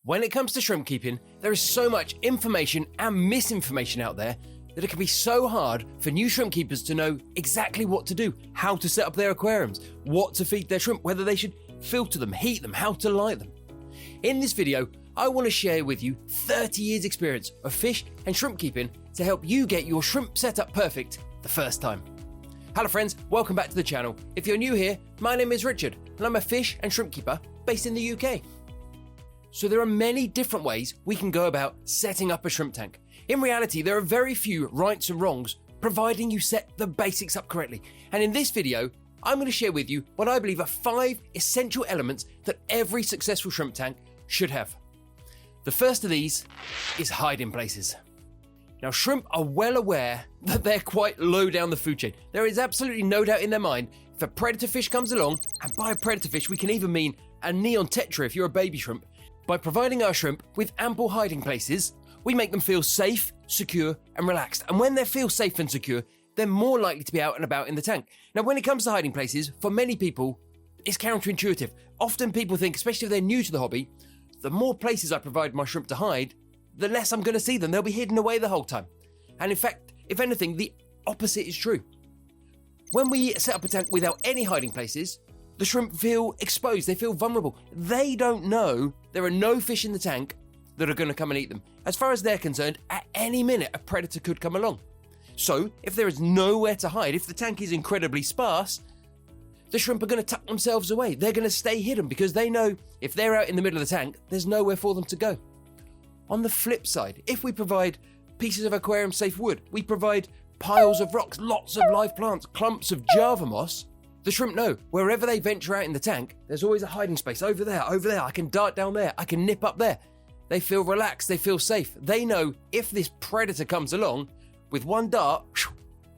When it comes to shrimp keeping, there is so much information and misinformation out there that it can be so hard for new shrimp keepers to know exactly what to do, how to set up their aquariums, what to feed their shrimp, whether they should filter them, heat them, how to light them. In this video, I want to share with you 30 years experience of fish and shrimp keeping to help you get your shrimp setup perfect the first time. Hello friends, welcome back to the channel. If you're new here, my name is Richard and I'm a fish and shrimp keeper based in the UK. So there are many different ways we can go about setting up a shrimp tank. In reality, there are very few rights and wrongs, providing you set the basics up correctly. And in this video, I'm going to share with you what I believe are 5 essential elements that every successful shrimp tank should have. The first of these is hiding places. Now, shrimp are well aware that they're quite low down the food chain. There is absolutely no doubt in their mind if a predator fish comes along, and by a predator fish we can even mean a neon tetra if you're a baby shrimp. By providing our shrimp with ample hiding places, we make them feel safe, secure, and relaxed. And when they feel safe and secure, they're more likely to be out and about in the tank. Now, when it comes to hiding places, for many people, it's counterintuitive. Often people think, especially if they're new to the hobby, the more places I provide my shrimp to hide, the less I'm going to see them. They'll be hidden away the whole time. And in fact, if anything, the opposite is true. When we set up a tank without any hiding places, the shrimp feel exposed, they feel vulnerable. They don't know there are no fish in the tank that are going to come and eat them. As far as they're concerned, at any minute a predator could come along. So if there is nowhere to hide, if the tank is incredibly sparse, the shrimp are going to tuck themselves away. They're going to stay hidden because they know if they're out in the middle of the tank, there's nowhere for them to go. On the flip side, if we provide pieces of aquarium safe wood, we provide piles of rocks, lots of live plants, clumps of Java moss, the shrimp know wherever they venture out in the tank, there's always a hiding space over there, I can dart down there, I can nip up there. They feel relaxed, they feel safe. They know if this predator comes along, with one dart,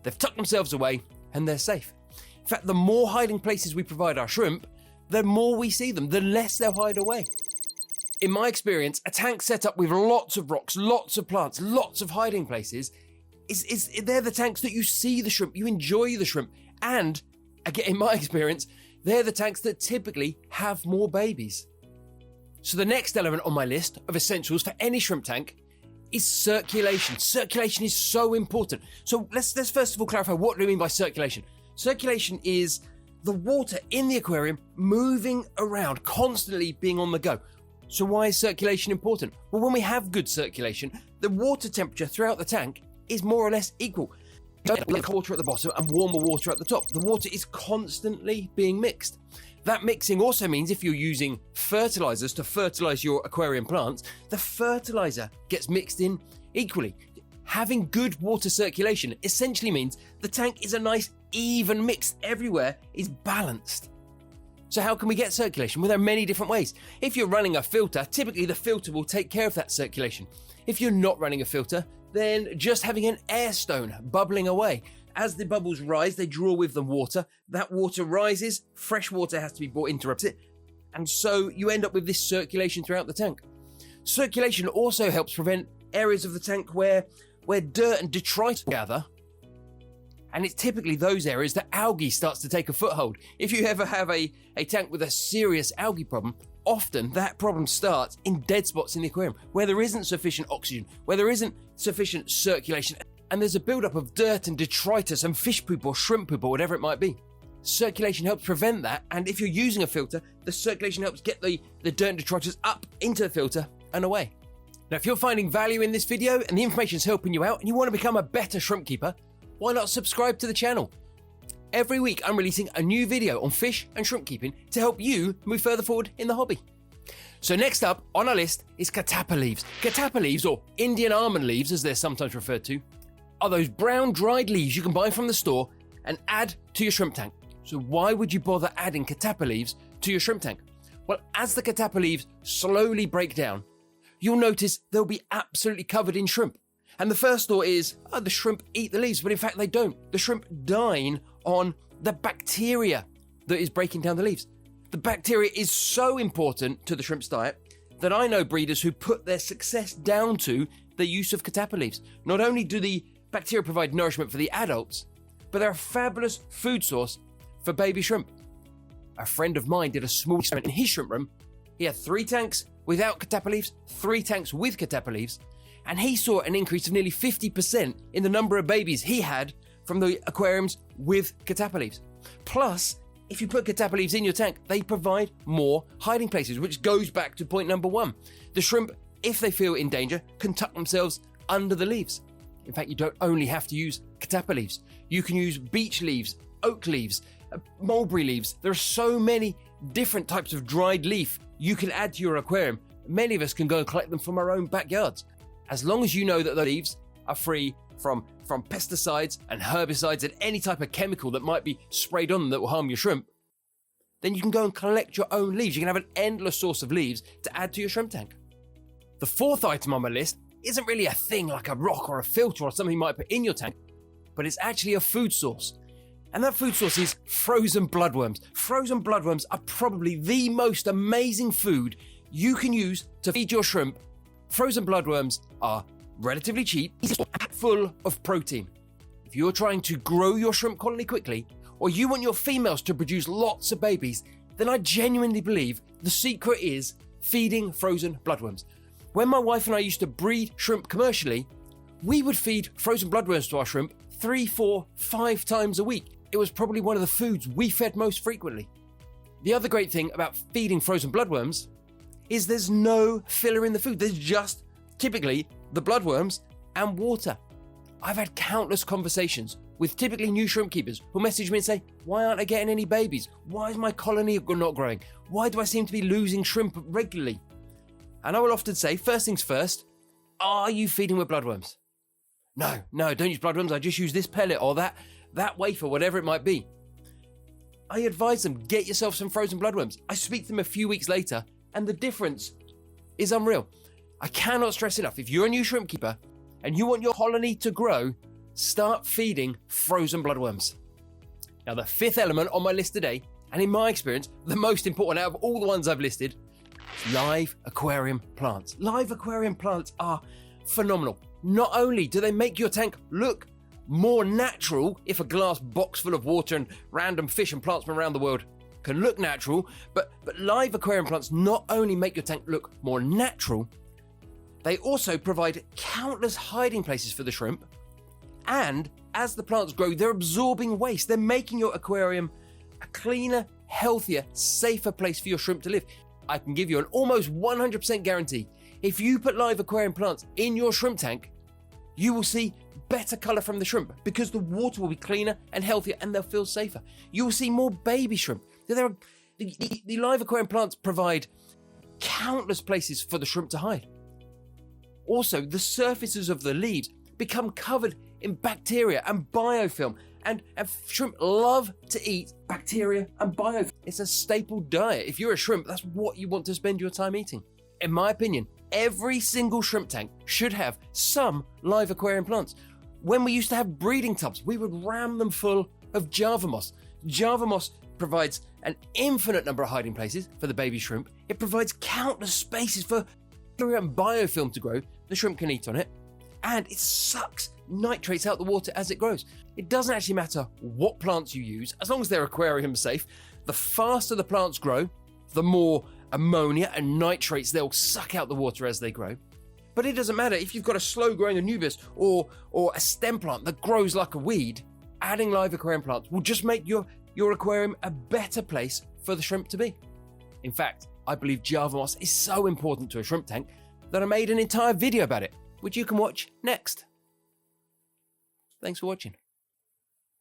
they've tucked themselves away and they're safe. In fact, the more hiding places we provide our shrimp, the more we see them, the less they'll hide away. In my experience, a tank set up with lots of rocks, lots of plants, lots of hiding places, they're the tanks that you see the shrimp, you enjoy the shrimp, and again, in my experience, they're the tanks that typically have more babies. So the next element on my list of essentials for any shrimp tank is circulation. Circulation is so important. So let's first of all clarify what do we mean by circulation. Circulation is the water in the aquarium moving around, constantly being on the go. So why is circulation important? Well, when we have good circulation, the water temperature throughout the tank is more or less equal. Cold water at the bottom and warmer water at the top. The water is constantly being mixed. That mixing also means if you're using fertilizers to fertilize your aquarium plants, the fertilizer gets mixed in equally. Having good water circulation essentially means the tank is a nice even mix everywhere, is balanced. So how can we get circulation? Well, there are many different ways. If you're running a filter, typically the filter will take care of that circulation. If you're not running a filter, then just having an air stone bubbling away. As the bubbles rise, they draw with them water. That water rises, fresh water has to be brought in to interrupt it, and so you end up with this circulation throughout the tank. Circulation also helps prevent areas of the tank where dirt and detritus gather, and it's typically those areas that algae starts to take a foothold. If you ever have a tank with a serious algae problem, often that problem starts in dead spots in the aquarium where there isn't sufficient oxygen, where there isn't sufficient circulation, and there's a buildup of dirt and detritus and fish poop or shrimp poop or whatever it might be. Circulation helps prevent that, and if you're using a filter, the circulation helps get the dirt and detritus up into the filter and away. Now, if you're finding value in this video and the information's helping you out and you want to become a better shrimp keeper, why not subscribe to the channel? Every week I'm releasing a new video on fish and shrimp keeping to help you move further forward in the hobby. So next up on our list is Katapa leaves. Katapa leaves, or Indian almond leaves as they're sometimes referred to, are those brown dried leaves you can buy from the store and add to your shrimp tank. So why would you bother adding Katapa leaves to your shrimp tank? Well, as the Katapa leaves slowly break down, you'll notice they'll be absolutely covered in shrimp. And the first thought is, oh, the shrimp eat the leaves, but in fact they don't. The shrimp dine on the bacteria that is breaking down the leaves. The bacteria is so important to the shrimp's diet that I know breeders who put their success down to the use of Katapa leaves. Not only do the bacteria provide nourishment for the adults, but they're a fabulous food source for baby shrimp. A friend of mine did a small experiment in his shrimp room. He had 3 tanks without Katapa Leaves, 3 tanks with Katapa Leaves, and he saw an increase of nearly 50% in the number of babies he had from the aquariums with Katapa Leaves. Plus, if you put Katapa Leaves in your tank, they provide more hiding places, which goes back to point number 1. The shrimp, if they feel in danger, can tuck themselves under the leaves. In fact, you don't only have to use Katapa Leaves. You can use beech leaves, oak leaves, mulberry leaves. There are so many different types of dried leaf you can add to your aquarium. Many of us can go and collect them from our own backyards. As long as you know that the leaves are free from pesticides and herbicides and any type of chemical that might be sprayed on them that will harm your shrimp, then you can go and collect your own leaves. You can have an endless source of leaves to add to your shrimp tank. The 4th item on my list isn't really a thing like a rock or a filter or something you might put in your tank, but it's actually a food source. And that food source is frozen bloodworms. Frozen bloodworms are probably the most amazing food you can use to feed your shrimp. Frozen bloodworms are relatively cheap, full of protein. If you're trying to grow your shrimp colony quickly, or you want your females to produce lots of babies, then I genuinely believe the secret is feeding frozen bloodworms. When my wife and I used to breed shrimp commercially, we would feed frozen bloodworms to our shrimp 3, 4, 5 times a week. It was probably one of the foods we fed most frequently. The other great thing about feeding frozen bloodworms is there's no filler in the food. There's just typically the bloodworms and water. I've had countless conversations with typically new shrimp keepers who message me and say, why aren't I getting any babies? Why is my colony not growing? Why do I seem to be losing shrimp regularly? And I will often say, first things first, are you feeding with bloodworms? No, don't use bloodworms. I just use this pellet or that wafer, whatever it might be. I advise them, get yourself some frozen bloodworms. I speak to them a few weeks later, and the difference is unreal. I cannot stress enough, if you're a new shrimp keeper and you want your colony to grow, start feeding frozen bloodworms. Now, the 5th element on my list today, and in my experience, the most important out of all the ones I've listed, is live aquarium plants. Live aquarium plants are phenomenal. Not only do they make your tank look more natural, if a glass box full of water and random fish and plants from around the world can look natural, but live aquarium plants not only make your tank look more natural, they also provide countless hiding places for the shrimp. And as the plants grow, they're absorbing waste. They're making your aquarium a cleaner, healthier, safer place for your shrimp to live. I can give you an almost 100% guarantee. If you put live aquarium plants in your shrimp tank, you will see better color from the shrimp because the water will be cleaner and healthier and they'll feel safer. You will see more baby shrimp. The live aquarium plants provide countless places for the shrimp to hide. Also, the surfaces of the leaves become covered in bacteria and biofilm, and shrimp love to eat bacteria and biofilm. It's a staple diet. If you're a shrimp, that's what you want to spend your time eating. In my opinion, every single shrimp tank should have some live aquarium plants. When we used to have breeding tubs, we would ram them full of Java moss. Java moss provides an infinite number of hiding places for the baby shrimp. It provides countless spaces for bacteria and biofilm to grow. The shrimp can eat on it, and it sucks nitrates out the water as it grows. It doesn't actually matter what plants you use, as long as they're aquarium safe. The faster the plants grow, the more ammonia and nitrates they'll suck out the water as they grow. But it doesn't matter if you've got a slow-growing anubis or a stem plant that grows like a weed. Adding live aquarium plants will just make your aquarium a better place for the shrimp to be. In fact, I believe Java moss is so important to a shrimp tank that I made an entire video about it, which you can watch next. Thanks for watching.